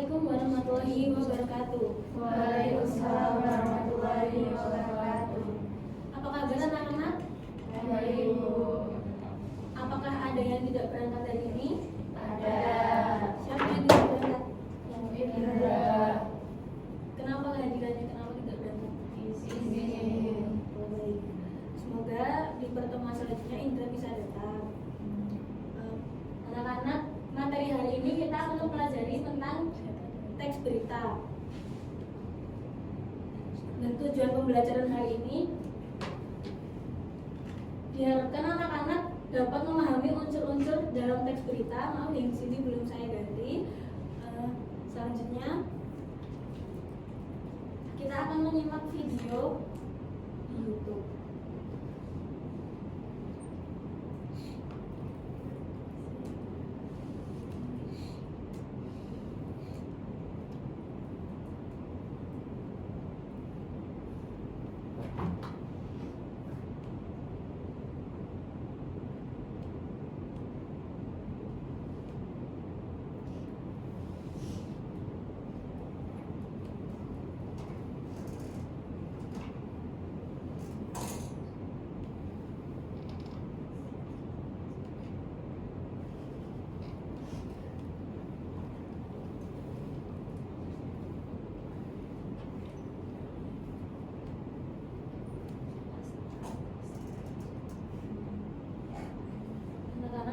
Assalamualaikum warahmatullahi wabarakatuh. Waalaikumsalam warahmatullahi wabarakatuh. Apa kabar anak-anak? Baik, Bu. Apakah ada yang tidak berangkat hari ini? Ada. Siapa yang tidak berangkat? Indra. Kenapa kehadirannya? Kenapa tidak berangkat? Izin. Baik. Semoga di pertemuan selanjutnya Indra bisa datang. Anak-anak, materi hari ini kita akan mempelajari tentang teks berita. Dan tujuan pembelajaran hari ini diharapkan anak-anak dapat memahami unsur-unsur dalam teks berita. Maaf yang di sini belum saya ganti. Selanjutnya kita akan menyimak video di YouTube.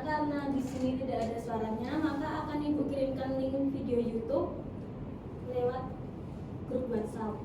Karena di sini tidak ada suaranya, maka akan Ibu kirimkan link video YouTube lewat grup WhatsApp.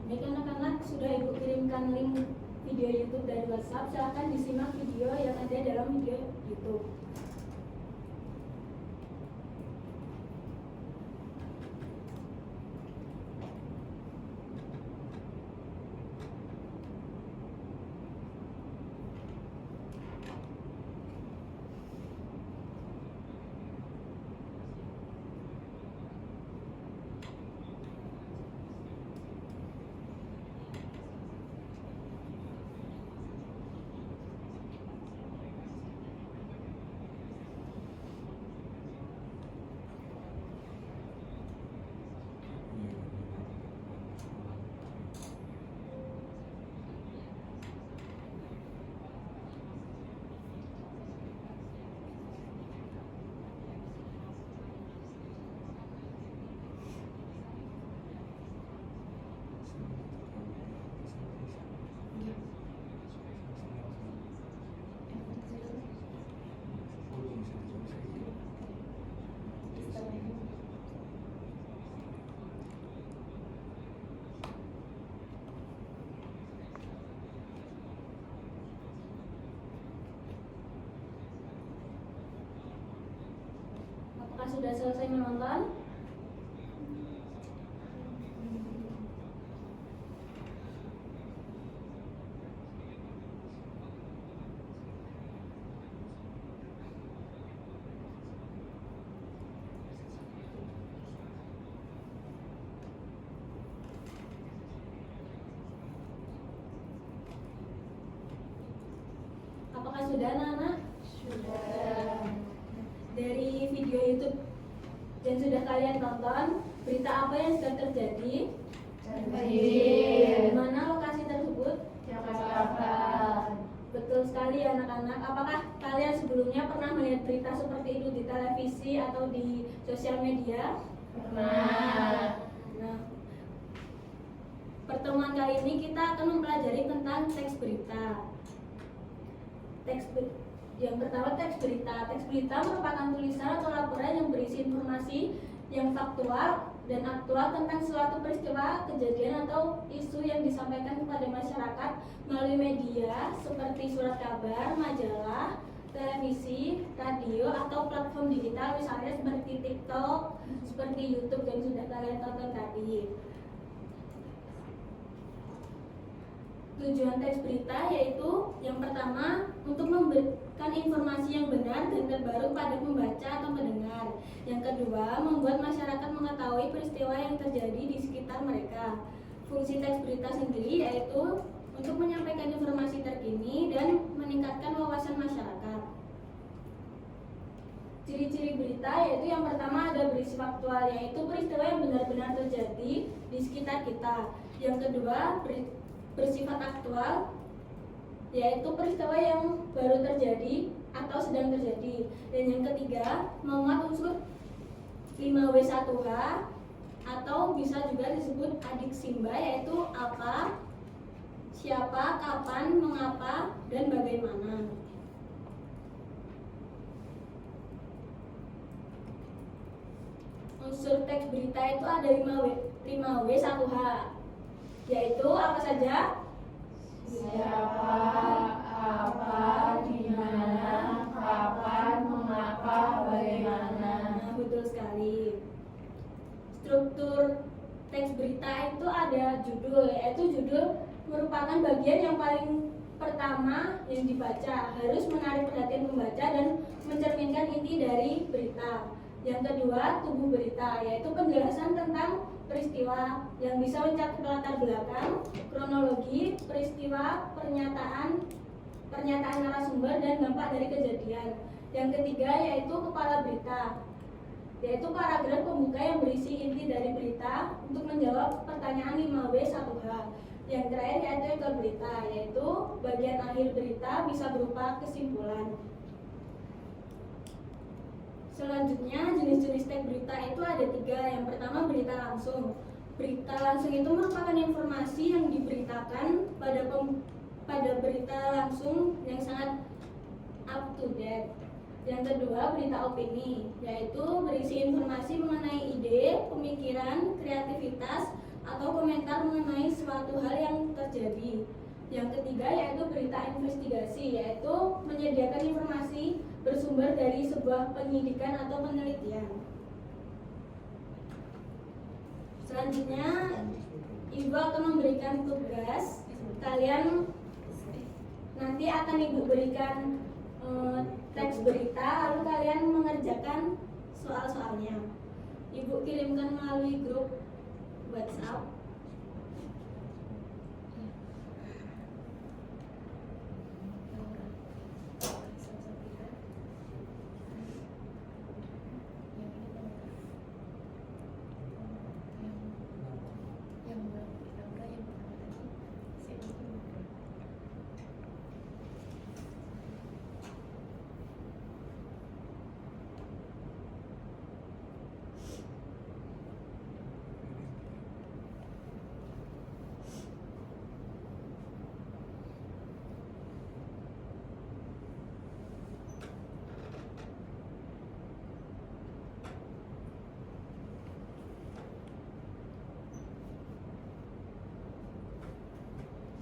Baik anak-anak, sudah Ibu kirimkan link video YouTube dari WhatsApp. Silahkan disimak video yang ada dalam video YouTube. Apakah sudah selesai menonton? Apakah sudah anak-anak? Sudah. Dari video YouTube yang sudah kalian tonton, berita apa yang sedang terjadi? Banjir. Di mana lokasi tersebut? Jakarta. Betul sekali anak-anak. Apakah kalian sebelumnya pernah melihat berita seperti itu di televisi atau di sosial media? Pernah. Nah, Pertemuan kali ini kita akan mempelajari tentang teks berita. Yang pertama, teks berita. Teks berita merupakan tulisan atau laporan yang berisi informasi yang faktual dan aktual tentang suatu peristiwa, kejadian, atau isu yang disampaikan kepada masyarakat melalui media seperti surat kabar, majalah, televisi, radio, atau platform digital misalnya seperti TikTok, seperti YouTube yang sudah kalian tonton tadi. Tujuan teks berita yaitu yang pertama untuk memberikan informasi yang benar dan terbaru pada pembaca atau pendengar. Yang kedua, membuat masyarakat mengetahui peristiwa yang terjadi di sekitar mereka. Fungsi teks berita sendiri yaitu untuk menyampaikan informasi terkini dan meningkatkan wawasan masyarakat. Ciri-ciri berita yaitu yang pertama ada berisi faktual, yaitu peristiwa yang benar-benar terjadi di sekitar kita. Yang kedua, bersifat aktual, yaitu peristiwa yang baru terjadi atau sedang terjadi. Dan yang ketiga, memuat unsur 5W1H atau bisa juga disebut adiksimba, yaitu apa, siapa, kapan, mengapa, dan bagaimana. Unsur teks berita itu ada 5W1H, yaitu apa saja? Siapa, apa, di mana, kapan, mengapa, bagaimana. Nah, betul sekali. Struktur teks berita itu ada judul, yaitu judul merupakan bagian yang paling pertama yang dibaca, harus menarik perhatian pembaca dan mencerminkan inti dari berita. Yang kedua, tubuh berita, yaitu penjelasan tentang peristiwa yang bisa mencakup latar belakang, kronologi, peristiwa, pernyataan narasumber, dan dampak dari kejadian. Yang ketiga yaitu kepala berita, yaitu paragraf pembuka yang berisi inti dari berita untuk menjawab pertanyaan 5W1H. Yang terakhir yaitu ekor berita, yaitu bagian akhir berita bisa berupa kesimpulan. Selanjutnya, jenis-jenis teks berita itu ada 3. Yang pertama, berita langsung. Berita langsung itu merupakan informasi yang diberitakan pada berita langsung yang sangat up to date. Yang kedua, berita opini, yaitu berisi informasi mengenai ide, pemikiran, kreativitas, atau komentar mengenai suatu hal yang terjadi. Yang ketiga yaitu berita investigasi, yaitu menyediakan informasi bersumber dari sebuah penyidikan atau penelitian. Selanjutnya, Ibu akan memberikan tugas. Kalian nanti akan Ibu berikan teks berita, lalu kalian mengerjakan soal-soalnya. Ibu kirimkan melalui grup WhatsApp.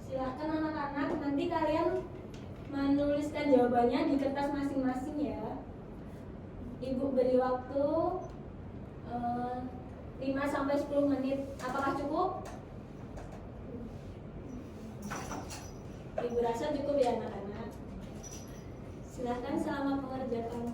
Silahkan anak-anak, nanti kalian menuliskan jawabannya di kertas masing-masing ya. Ibu beri waktu 5-10 menit. Apakah cukup? Ibu rasa cukup ya anak-anak. Silahkan selamat mengerjakan.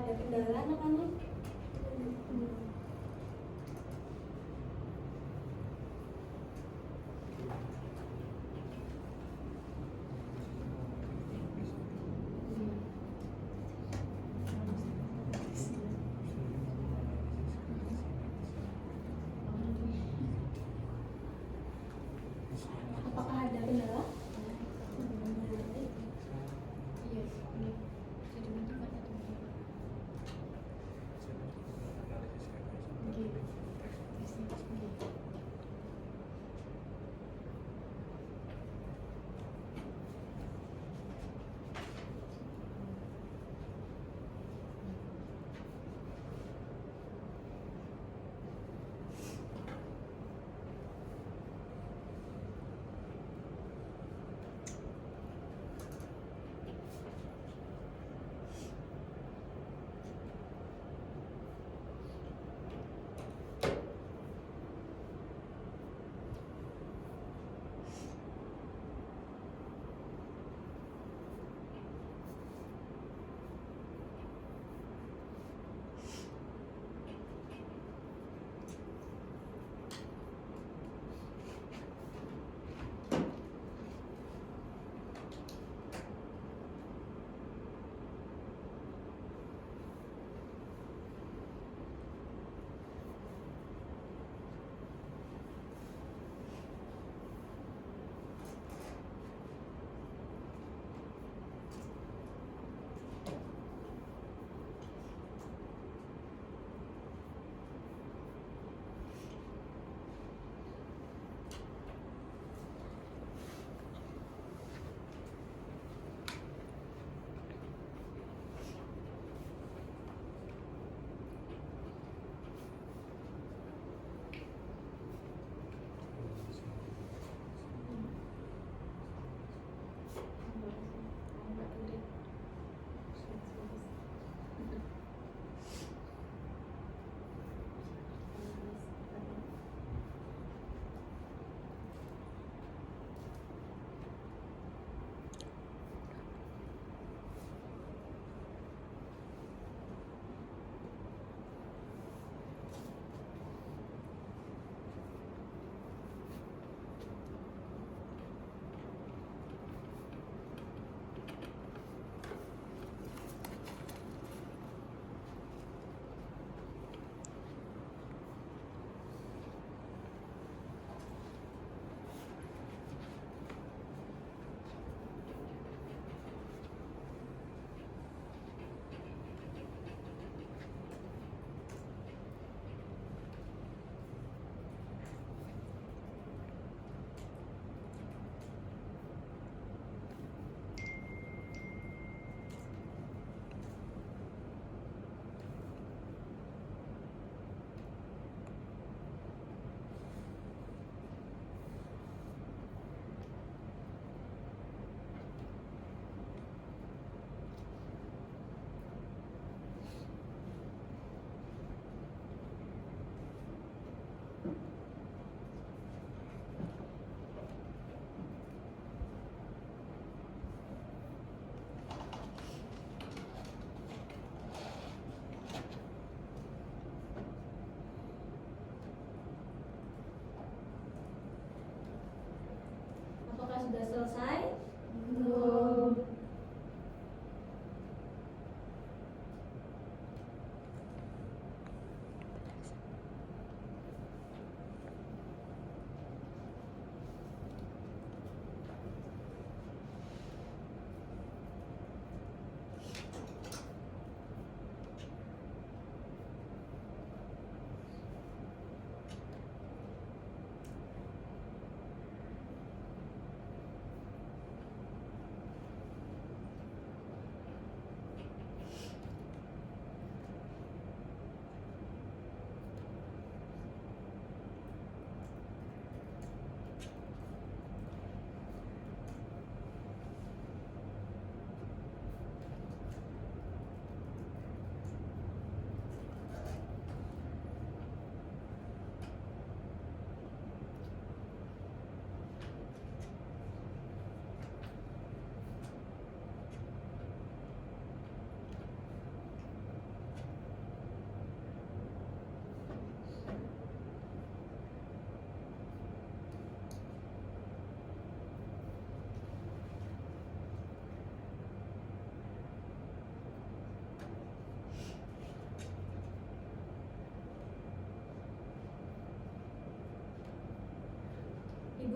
ada kendala anak-anak? Apakah ada kendala? Apakah sudah selesai? Belum.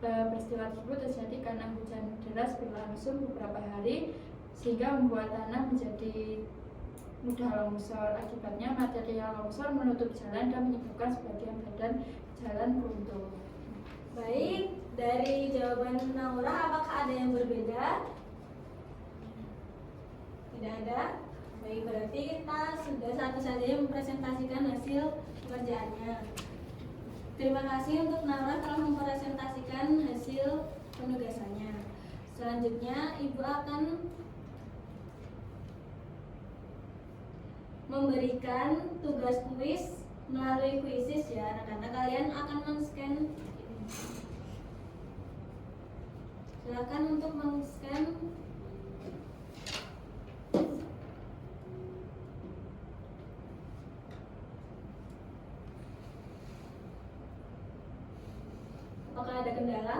Peristiwa tersebut terjadi karena hujan deras berlangsung beberapa hari sehingga membuat tanah menjadi mudah longsor. Akibatnya material longsor menutup jalan dan menyebabkan sebagian badan jalan runtuh. Baik, dari jawaban Naura apakah ada yang berbeda? Tidak ada. Baik, berarti kita sudah satu saja yang mempresentasikan hasil pekerjaannya. Terima kasih untuk Naura telah mempresentasikan hasil penugasannya. Selanjutnya, Ibu akan memberikan tugas kuis melalui kuisis ya, karena kalian akan men-scan. Silakan untuk men-scan. Apakah ada kendala?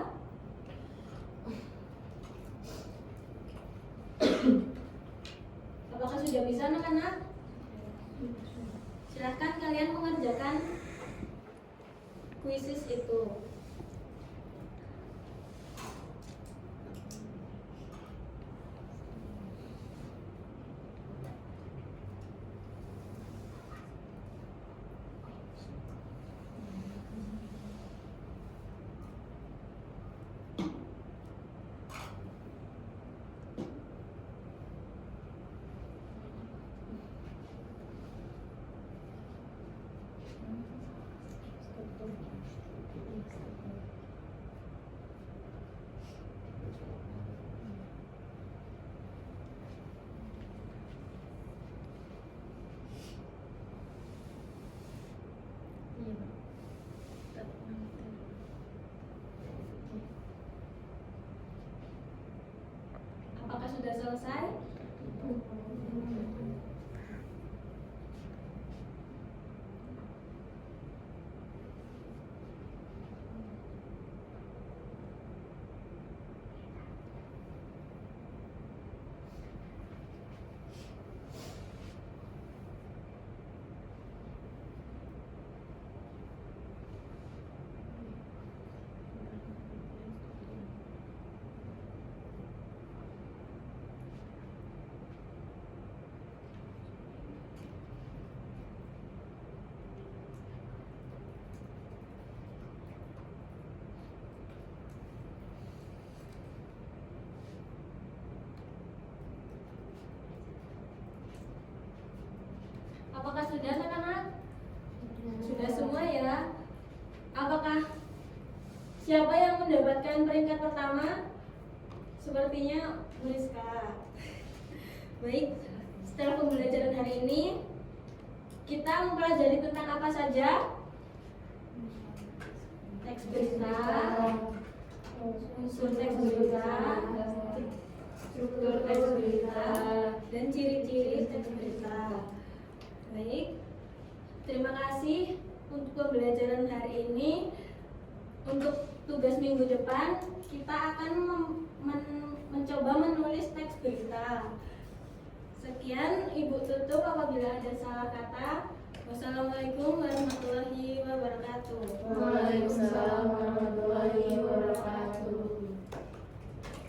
Apakah sudah bisa anak-anak? Silahkan kalian mengerjakan kuisis itu. Apakah sudah selesai? Apakah sudah anak-anak? Sudah semua ya? Apakah siapa yang mendapatkan peringkat pertama? Sepertinya Rizka. Baik, setelah pembelajaran hari ini kita mempelajari tentang apa saja? Teks berita, unsur teks berita, struktur teks berita, dan ciri-ciri teks berita. Baik, terima kasih untuk pembelajaran hari ini. Untuk tugas minggu depan, kita akan mencoba menulis teks berita. Sekian, Ibu tutup apabila ada salah kata. Wassalamualaikum warahmatullahi wabarakatuh.